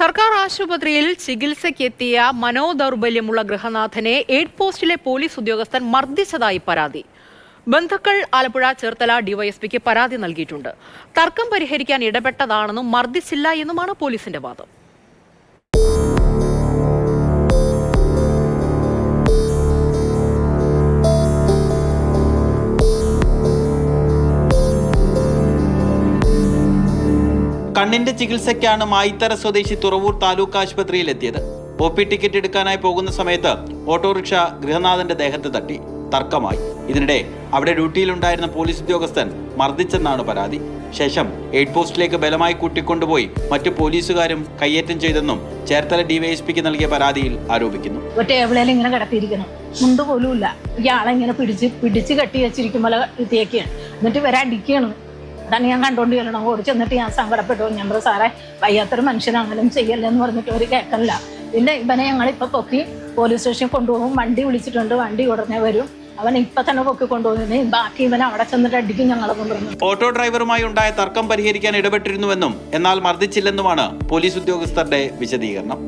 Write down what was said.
സർക്കാർ ആശുപത്രിയിൽ ചികിത്സയ്ക്കെത്തിയ മനോദൗർബല്യമുള്ള ഗൃഹനാഥനെ aid പോസ്റ്റിലെ police ഉദ്യോഗസ്ഥൻ മർദ്ദിച്ചതായി പരാതി. ബന്ധുക്കൾ ആലപ്പുഴ ചേർത്തല ഡിവൈഎസ്പിക്ക് പരാതി നൽകിയിട്ടുണ്ട്. തർക്കം പരിഹരിക്കാൻ ഇടപെട്ടതാണെന്നും മർദ്ദിച്ചില്ല എന്നുമാണ് പോലീസിന്റെ വാദം. കണ്ണിന്റെ ചികിത്സയ്ക്കാണ് മായിത്തറ സ്വദേശി തുറവൂർ താലൂക്ക് ആശുപത്രിയിൽ എത്തിയത്. OP ടിക്കറ്റ് എടുക്കാനായി പോകുന്ന സമയത്ത് ഓട്ടോറിക്ഷ ഗൃഹനാഥന്റെ ദേഹത്ത് തട്ടി. തർക്കമായി. ഇതിനിടെ അവിടെ ഡ്യൂട്ടിയിലുണ്ടായിരുന്ന പോലീസ് ഉദ്യോഗസ്ഥൻ മർദ്ദിച്ചെന്നാണ് പരാതി. ശേഷം എയ്ഡ് പോസ്റ്റിലേക്ക് ബലമായി കൂട്ടിക്കൊണ്ടുപോയി മറ്റു പോലീസുകാരും കയ്യേറ്റം ചെയ്തെന്നും ചേർത്തല ഡിവൈഎസ്പിക്ക് നൽകിയ പരാതിയിൽ ആരോപിക്കുന്നു. ടേബിളിൽ ഇങ്ങനെ കിടത്തിയിരിക്കണം, മുണ്ട് പോലും ഇല്ല. ഇയാളെ ഇങ്ങനെ പിടിച്ച് കെട്ടി വെച്ചിരിക്കുമ്പോൾ എത്തിയേക്കാണ്. എന്നിട്ട് വരാണ്ടിരിക്കുകയാണ്. അതാണ് ഞാൻ കണ്ടോണ്ട് ചെല്ലണം. ഓടി ചെന്നിട്ട് ഞാൻ സങ്കടപ്പെട്ടു. ഞാൻ പറഞ്ഞു, സാറേ വയ്യാത്തൊരു മനുഷ്യനാണെങ്കിലും ചെയ്യല്ലെന്ന് പറഞ്ഞിട്ട് ഒരു കേൾക്കല്ല. പിന്നെ ഇവനെ ഞങ്ങളിപ്പോൾ പൊക്കി പോലീസ് സ്റ്റേഷനിൽ കൊണ്ടുപോകും. വണ്ടി വിളിച്ചിട്ടുണ്ട്, വണ്ടി ഉടനെ വരും. അവൻ ഇപ്പൊ തന്നെ പൊക്കി കൊണ്ടുപോകുന്നതിന് ബാക്കി ഇവൻ അവിടെ ചെന്നിട്ട് അടിക്കും ഞങ്ങളെന്ന് പറഞ്ഞു. ഓട്ടോ ഡ്രൈവറുമായി ഉണ്ടായ തർക്കം പരിഹരിക്കാൻ ഇടപെട്ടിരുന്നുവെന്നും എന്നാൽ മർദ്ദിച്ചില്ലെന്നുമാണ് പോലീസ് ഉദ്യോഗസ്ഥരുടെ വിശദീകരണം.